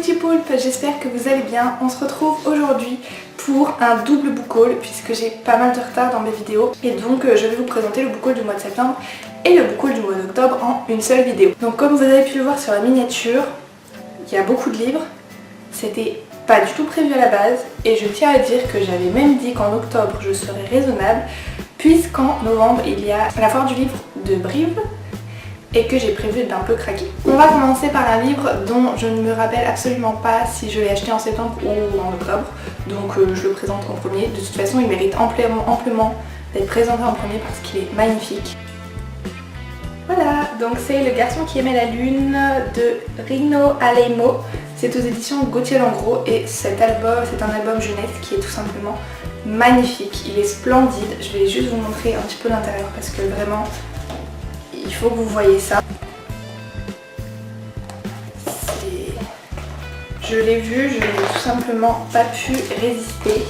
petits poulpes, j'espère que vous allez bien. On se retrouve aujourd'hui pour un double book haul puisque j'ai pas mal de retard dans mes vidéos et donc je vais vous présenter le book haul du mois de septembre et le book haul du mois d'octobre en une seule vidéo. Donc comme vous avez pu le voir sur la miniature, il y a beaucoup de livres, c'était pas du tout prévu à la base et je tiens à dire que j'avais même dit qu'en octobre je serais raisonnable puisqu'en novembre il y a la foire du livre de Brive et que j'ai prévu d'un peu craquer. On va commencer par un livre dont je ne me rappelle absolument pas si je l'ai acheté en septembre ou en octobre, donc je le présente en premier. De toute façon il mérite amplement d'être présenté en premier parce qu'il est magnifique. Voilà, donc c'est Le garçon qui aimait la lune de Rino Aleimo. C'est aux éditions Gauthier Langros et cet album, c'est un album jeunesse qui est tout simplement magnifique. Il est splendide, je vais juste vous montrer un petit peu l'intérieur parce que vraiment il faut que vous voyez ça. Je l'ai vu, je n'ai tout simplement pas pu résister.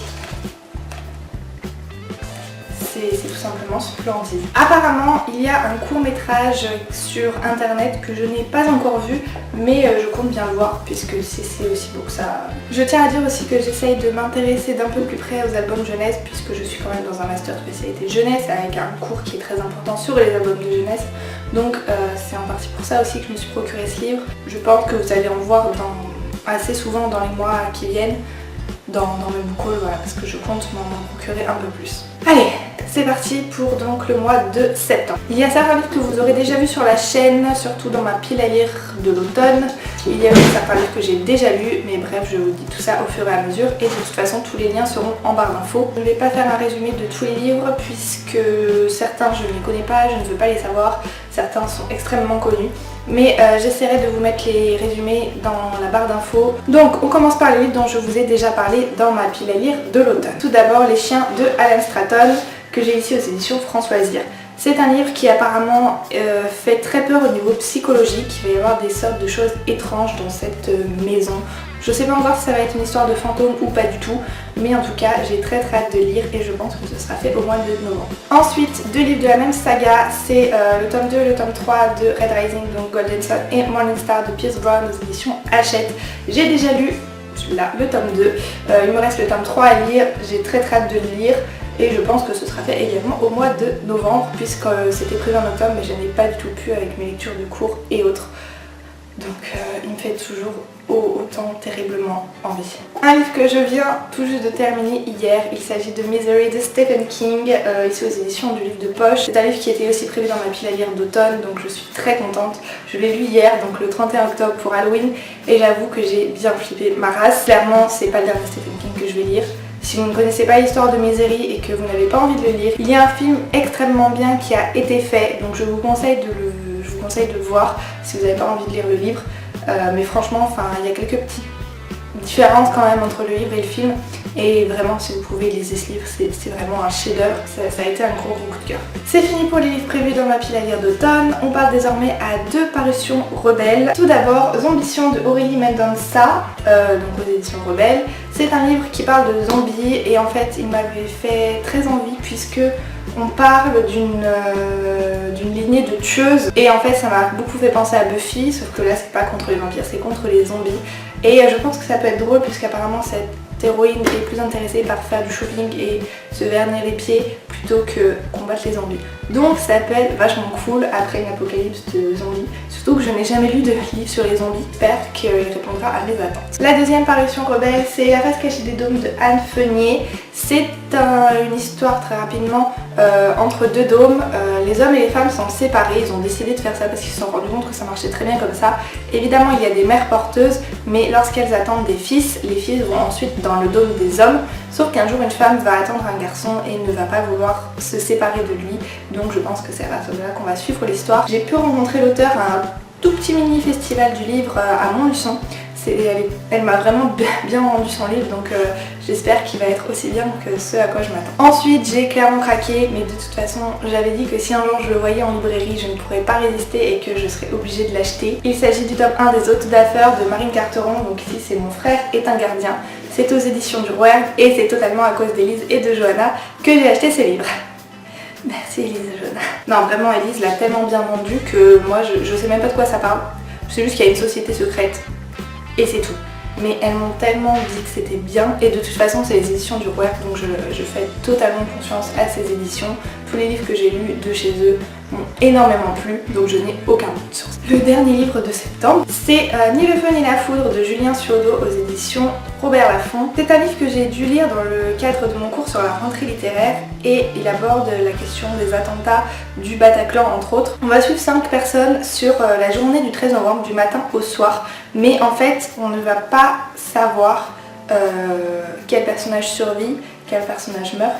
C'est tout simplement splendide. Apparemment, il y a un court-métrage sur internet que je n'ai pas encore vu, mais je compte bien le voir puisque c'est aussi beau que ça. Je tiens à dire aussi que j'essaye de m'intéresser d'un peu plus près aux albums jeunesse puisque je suis quand même dans un master spécialité jeunesse avec un cours qui est très important sur les albums de jeunesse. Donc c'est en partie pour ça aussi que je me suis procuré ce livre. Je pense que vous allez en voir assez souvent dans les mois qui viennent dans mes book hauls, voilà, parce que je compte m'en procurer un peu plus. Allez, c'est parti pour donc le mois de septembre. Il y a certains livres que vous aurez déjà vus sur la chaîne, surtout dans ma pile à lire de l'automne. Il y a aussi certains livres que j'ai déjà lus, mais bref, je vous dis tout ça au fur et à mesure et de toute façon tous les liens seront en barre d'infos. Je ne vais pas faire un résumé de tous les livres puisque certains je ne les connais pas, je ne veux pas les savoir, certains sont extrêmement connus. Mais j'essaierai de vous mettre les résumés dans la barre d'infos. Donc on commence par les livres dont je vous ai déjà parlé dans ma pile à lire de l'automne. Tout d'abord Les chiens de Alan Stratton que j'ai ici aux éditions Françoisir. C'est un livre qui apparemment fait très peur au niveau psychologique. Il va y avoir des sortes de choses étranges dans cette maison. Je sais pas encore si ça va être une histoire de fantôme ou pas du tout, mais en tout cas j'ai très hâte de lire et je pense que ce sera fait au mois de novembre. Ensuite, deux livres de la même saga, c'est le tome 2 et le tome 3 de Red Rising, donc Golden Sun et Morning Star de Pierce Brown aux éditions Hachette. J'ai déjà lu là, le tome 2, il me reste le tome 3 à lire, j'ai très hâte de le lire. Et je pense que ce sera fait également au mois de novembre puisque c'était prévu en octobre mais je n'ai pas du tout pu avec mes lectures de cours et autres. Donc il me fait toujours autant terriblement envie. Un livre que je viens tout juste de terminer hier, il s'agit de Misery de Stephen King, ici aux éditions du livre de poche. C'est un livre qui était aussi prévu dans ma pile à lire d'automne donc je suis très contente. Je l'ai lu hier, donc le 31 octobre pour Halloween et j'avoue que j'ai bien flippé ma race. Clairement c'est pas le dernier Stephen King que je vais lire. Si vous ne connaissez pas l'histoire de Misery et que vous n'avez pas envie de le lire, il y a un film extrêmement bien qui a été fait, donc je vous conseille de le voir si vous n'avez pas envie de lire le livre. Mais franchement, il y a quelques petites différences quand même entre le livre et le film. Et vraiment, si vous pouvez lisez ce livre, c'est vraiment un chef-d'œuvre. Ça a été un gros coup de cœur. C'est fini pour les livres prévus dans ma pile à lire d'automne. On passe désormais à deux parutions rebelles. Tout d'abord, Zombition de Aurélie Mendonça, donc aux éditions Rebelles. C'est un livre qui parle de zombies et en fait, il m'avait fait très envie puisque on parle d'une lignée de tueuses et en fait ça m'a beaucoup fait penser à Buffy, sauf que là c'est pas contre les vampires, c'est contre les zombies. Et je pense que ça peut être drôle puisqu'apparemment cette héroïne est plus intéressée par faire du shopping et se vernir les pieds plutôt que combattre les zombies. Donc ça peut être vachement cool après une apocalypse de zombies. Surtout que je n'ai jamais lu de livre sur les zombies. J'espère qu'il répondra à mes attentes. La deuxième parution rebelle, c'est La face cachée des dômes de Anne Feunier. C'est une histoire très rapidement entre deux dômes. Les hommes et les femmes sont séparés. Ils ont décidé de faire ça parce qu'ils se sont rendus compte que ça marchait très bien comme ça. Évidemment il y a des mères porteuses, mais lorsqu'elles attendent des fils, les fils vont ensuite dans le dôme des hommes. Sauf qu'un jour une femme va attendre un garçon et ne va pas vouloir se séparer de lui. Donc je pense que c'est à partir de là qu'on va suivre l'histoire. J'ai pu rencontrer l'auteur à un tout petit mini festival du livre à Montluçon. Elle m'a vraiment bien rendu son livre, donc j'espère qu'il va être aussi bien que ce à quoi je m'attends. Ensuite j'ai clairement craqué, mais de toute façon j'avais dit que si un jour je le voyais en librairie je ne pourrais pas résister et que je serais obligée de l'acheter. Il s'agit du tome 1 des Hôtes d'affaires de Marine Carteron, donc ici c'est Mon frère est un gardien. C'est aux éditions du Rouergue et c'est totalement à cause d'Élise et de Johanna que j'ai acheté ces livres. Merci Élise et Johanna. Non vraiment Élise l'a tellement bien vendu que moi je sais même pas de quoi ça parle. Je sais juste qu'il y a une société secrète et c'est tout. mais elles m'ont tellement dit que c'était bien, et de toute façon c'est les éditions du Rouergue, donc je fais totalement confiance à ces éditions. Tous les livres que j'ai lus de chez eux m'ont énormément plu, donc je n'ai aucun doute sur ça. Le dernier livre de septembre, c'est Ni le feu ni la foudre de Julien Ciodo aux éditions Robert Laffont. C'est un livre que j'ai dû lire dans le cadre de mon cours sur la rentrée littéraire et il aborde la question des attentats du Bataclan entre autres. On va suivre 5 personnes sur la journée du 13 novembre du matin au soir, mais en fait on ne va pas savoir quel personnage survit, quel personnage meurt,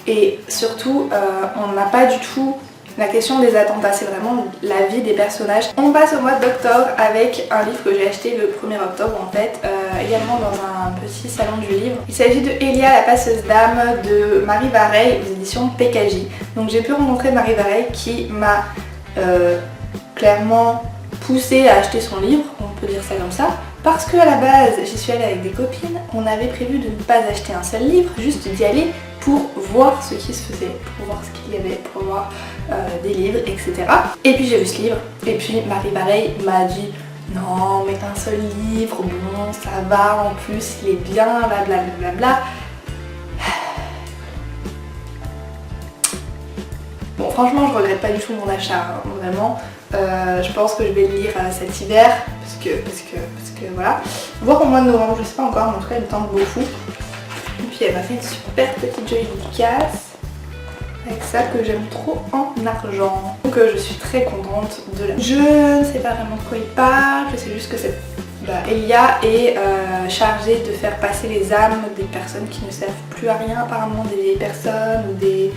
et surtout on n'a pas du tout la question des attentats, c'est vraiment la vie des personnages. On passe au mois d'octobre avec un livre que j'ai acheté le 1er octobre en fait, également dans un petit salon du livre. Il s'agit de Elia la passeuse d'âme de Marie Vareille aux éditions PKJ. Donc j'ai pu rencontrer Marie Vareille qui m'a clairement poussée à acheter son livre, on peut dire ça comme ça. Parce qu'à la base, j'y suis allée avec des copines, on avait prévu de ne pas acheter un seul livre, juste d'y aller pour voir ce qui se faisait, pour voir ce qu'il y avait, pour voir des livres, etc. Et puis j'ai vu ce livre, et puis Marie Vareille m'a dit non mais un seul livre, bon ça va, en plus il est bien, blablabla. Bon franchement je regrette pas du tout mon achat, hein, vraiment. Je pense que je vais le lire cet hiver, parce que voilà. Voir au mois de novembre, je sais pas encore, mais en tout cas il me tente beaucoup. Et puis elle m'a fait une super petite jolie dédicace avec ça que j'aime trop en argent. Donc je suis très contente de la... Je ne sais pas vraiment de quoi il parle, je sais juste que cette Elia est chargée de faire passer les âmes des personnes qui ne servent plus à rien, apparemment des vieilles personnes ou des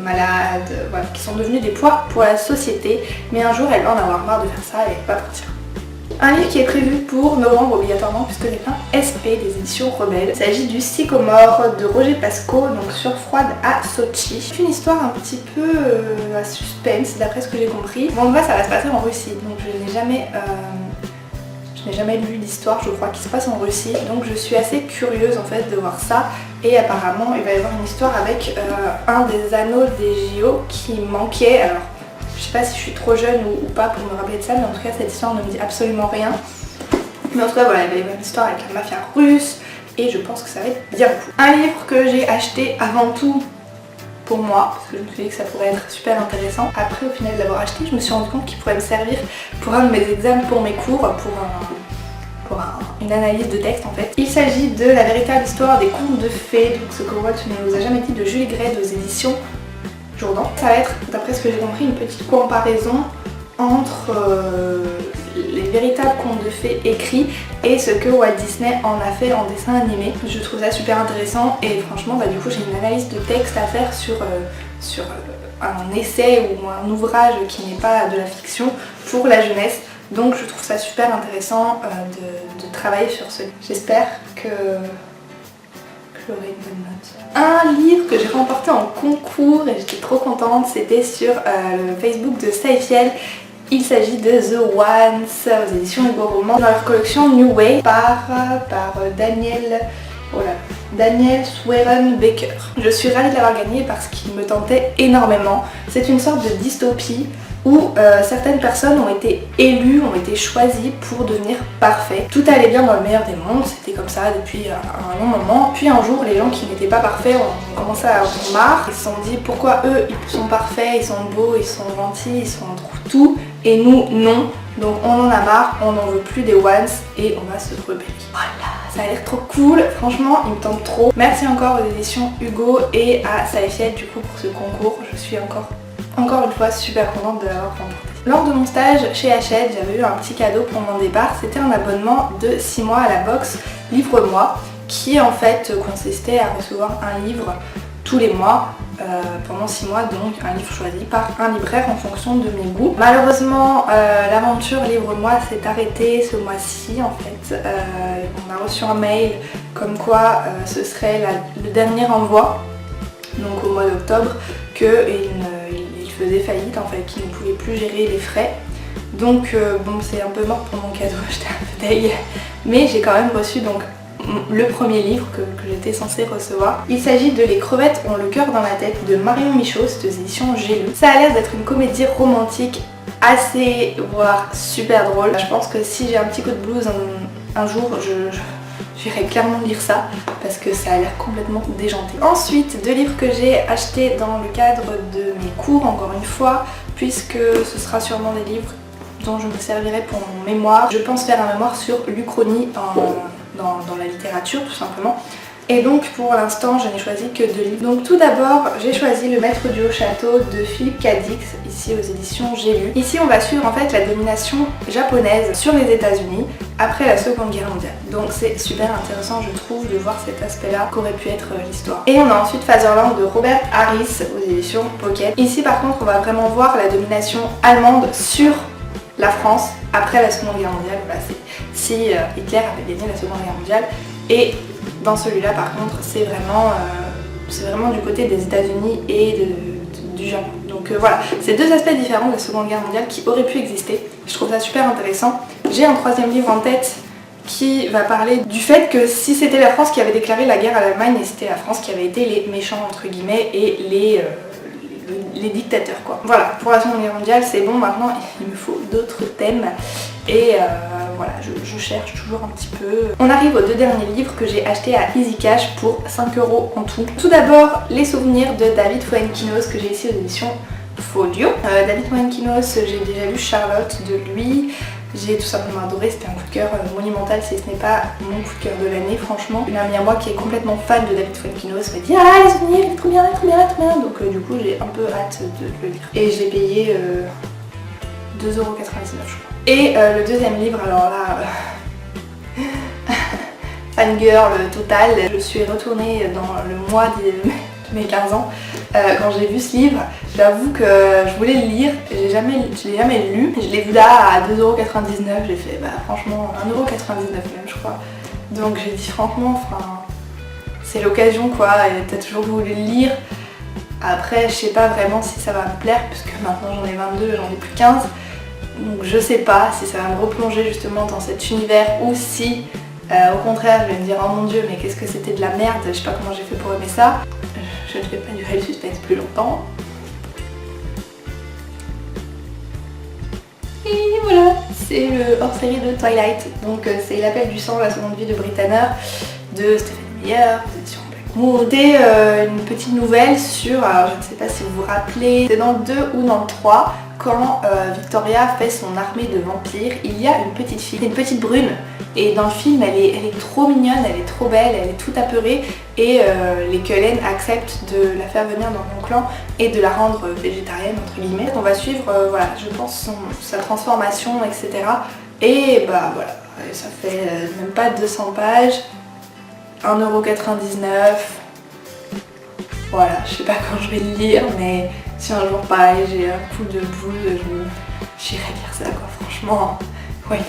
malades, voilà, qui sont devenus des poids pour la société, mais un jour elle va en avoir marre de faire ça et elle va partir. Un livre qui est prévu pour novembre obligatoirement puisque c'est un SP des éditions Rebelles. Il s'agit du Sycomore de Roger Pascoe, donc sur Froide à Sochi. C'est une histoire un petit peu à suspense d'après ce que j'ai compris. Bon, en vrai ça va se passer en Russie, donc je n'ai jamais lu l'histoire, je crois, qui se passe en Russie, donc je suis assez curieuse en fait de voir ça. Et apparemment il va y avoir une histoire avec un des anneaux des JO qui manquait. Alors je sais pas si je suis trop jeune ou pas pour me rappeler de ça, mais en tout cas cette histoire ne me dit absolument rien. Mais en tout cas voilà, il va y avoir une histoire avec la mafia russe et je pense que ça va être bien cool. Un livre que j'ai acheté avant tout pour moi, parce que je me suis dit que ça pourrait être super intéressant. Après au final de l'avoir acheté, je me suis rendu compte qu'il pourrait me servir pour un de mes examens, pour mes cours, pour une analyse de texte en fait. Il s'agit de La véritable histoire des contes de fées, donc ce que moi tu ne nous as jamais dit, de Julie Gray aux éditions Jourdan. Ça va être, d'après ce que j'ai compris, une petite comparaison entre les véritables contes de fées écrits et ce que Walt Disney en a fait en dessin animé. Je trouve ça super intéressant et franchement du coup j'ai une analyse de texte à faire sur un essai ou un ouvrage qui n'est pas de la fiction pour la jeunesse. Donc je trouve ça super intéressant de travailler sur ce livre. J'espère que j'aurai une bonne note. Un livre que j'ai remporté en concours et j'étais trop contente, c'était sur le Facebook de Saifiel. Il s'agit de The Ones aux éditions Hugo Roman dans leur collection New Way par Daniel Sweron Baker. Je suis ravie de l'avoir gagné parce qu'il me tentait énormément. C'est une sorte de dystopie où certaines personnes ont été élues, ont été choisies pour devenir parfaits. Tout allait bien dans le meilleur des mondes, c'était comme ça depuis un long moment. Puis un jour, les gens qui n'étaient pas parfaits ont commencé à avoir marre. Ils se sont dit pourquoi eux, ils sont parfaits, ils sont beaux, ils sont gentils, ils sont tout, et nous, non. Donc on en a marre, on n'en veut plus des Ones et on va se rebeller. Voilà, ça a l'air trop cool, franchement il me tente trop. Merci encore aux éditions Hugo et à Saifiel du coup pour ce concours. Je suis encore une fois super contente de l'avoir remporté. Lors de mon stage chez Hachette, j'avais eu un petit cadeau pour mon départ. C'était un abonnement de 6 mois à la box Livre-moi qui en fait consistait à recevoir un livre tous les mois pendant 6 mois, donc un livre choisi par un libraire en fonction de mes goûts. Malheureusement l'aventure Livre-moi s'est arrêtée ce mois-ci en fait. On a reçu un mail comme quoi ce serait le dernier envoi, donc au mois d'octobre, qu'il faisait faillite en fait, qu'il ne pouvait plus gérer les frais. Donc bon, c'est un peu mort pour mon cadeau, j'étais un peu deg, mais j'ai quand même reçu donc le premier livre que j'étais censée recevoir. Il s'agit de Les crevettes ont le cœur dans la tête de Marion Michaud, c'est aux éditions J'ai lu. Ça a l'air d'être une comédie romantique assez, voire super drôle. Je pense que si j'ai un petit coup de blues un jour j'irai clairement lire ça parce que ça a l'air complètement déjanté. Ensuite, 2 livres que j'ai achetés dans le cadre de mes cours, encore une fois, puisque ce sera sûrement des livres dont je me servirai pour mon mémoire. Je pense faire un mémoire sur l'Uchronie dans la littérature tout simplement. Et donc pour l'instant je n'ai choisi que 2 livres. Donc tout d'abord j'ai choisi Le Maître du Haut Château de Philippe Cadic, ici aux éditions J'ai lu. Ici on va suivre en fait la domination japonaise sur les États-Unis après la Seconde Guerre mondiale. Donc c'est super intéressant je trouve de voir cet aspect là qu'aurait pu être l'histoire. Et on a ensuite Fatherland de Robert Harris aux éditions Pocket. Ici par contre on va vraiment voir la domination allemande sur la France après la Seconde Guerre mondiale. Voilà, si Hitler avait gagné la Seconde Guerre mondiale. Et dans celui-là par contre c'est vraiment du côté des États-Unis et du Japon. Donc voilà, c'est 2 aspects différents de la Seconde Guerre mondiale qui auraient pu exister. Je trouve ça super intéressant. J'ai un 3e livre en tête qui va parler du fait que si c'était la France qui avait déclaré la guerre à l'Allemagne et c'était la France qui avait été les méchants entre guillemets et les dictateurs quoi. Voilà, pour la Seconde Guerre mondiale c'est bon, maintenant il me faut d'autres thèmes et voilà, je cherche toujours un petit peu. On arrive aux 2 derniers livres que j'ai achetés à Easy Cash pour 5 € en tout. Tout d'abord, Les Souvenirs de David Fuenquinos que j'ai ici aux éditions Folio. David Fuenquinos, j'ai déjà lu Charlotte de lui. J'ai tout simplement adoré, c'était un coup de cœur monumental si ce n'est pas mon coup de cœur de l'année franchement. Une amie à moi qui est complètement fan de David Fuenquinos m'a dit ah Les Souvenirs, il est trop bien, trop bien, trop bien. Donc du coup j'ai un peu hâte de le lire. Et j'ai payé 2,99 € je crois. Et le 2e livre, alors là, fangirl total, je suis retournée dans le mois de mes 15 ans quand j'ai vu ce livre. J'avoue que je voulais le lire, je l'ai jamais lu. Je l'ai vu là à 2,99 €, j'ai fait bah franchement 1,99 € même je crois. Donc j'ai dit franchement, c'est l'occasion quoi, t'as toujours voulu le lire. Après je sais pas vraiment si ça va me plaire puisque maintenant j'en ai 22, j'en ai plus 15. Donc je sais pas si ça va me replonger justement dans cet univers ou si au contraire je vais me dire oh mon dieu mais qu'est-ce que c'était de la merde, je sais pas comment j'ai fait pour aimer ça. Je ne vais pas durer le suspense plus longtemps. Et voilà, c'est le hors-série de Twilight. Donc c'est L'Appel du sang, la seconde vie de Britanner de Stéphanie Meyer, édition Blackmoor. C'était une petite nouvelle sur, alors je ne sais pas si vous vous rappelez, c'est dans le 2 ou dans le 3, quand Victoria fait son armée de vampires, il y a une petite fille, une petite brune. Et dans le film, elle est trop mignonne, elle est trop belle, elle est toute apeurée. Et les Cullen acceptent de la faire venir dans mon clan et de la rendre végétarienne, entre guillemets. On va suivre, voilà, je pense, sa transformation, etc. Et bah voilà, ça fait même pas 200 pages, 1,99 €. Voilà, je sais pas quand je vais le lire, mais si un jour pareil j'ai un coup de boule, j'irai lire ça quoi, franchement, why not.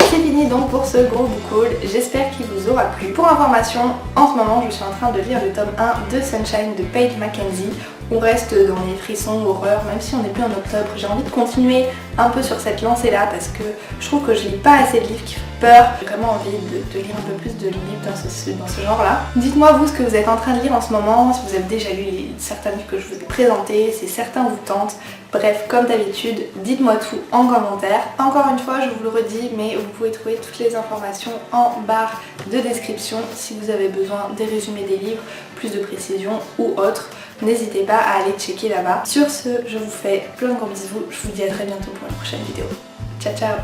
C'est fini donc pour ce gros book haul, j'espère qu'il vous aura plu. Pour information, en ce moment je suis en train de lire le tome 1 de Sunshine de Paige Mackenzie. On reste dans les frissons, horreur, même si on n'est plus en octobre. J'ai envie de continuer un peu sur cette lancée là parce que je trouve que je lis pas assez de livres qui font peur. J'ai vraiment envie de lire un peu plus de livres dans ce genre là. Dites-moi vous ce que vous êtes en train de lire en ce moment, si vous avez déjà lu certains livres que je vous ai présentés, si certains vous tentent. Bref, comme d'habitude, dites-moi tout en commentaire. Encore une fois, je vous le redis, mais vous pouvez trouver toutes les informations en barre de description si vous avez besoin des résumés des livres, plus de précisions ou autres. N'hésitez pas à aller checker là-bas. Sur ce, je vous fais plein de gros bisous. Je vous dis à très bientôt pour une prochaine vidéo. Ciao ciao!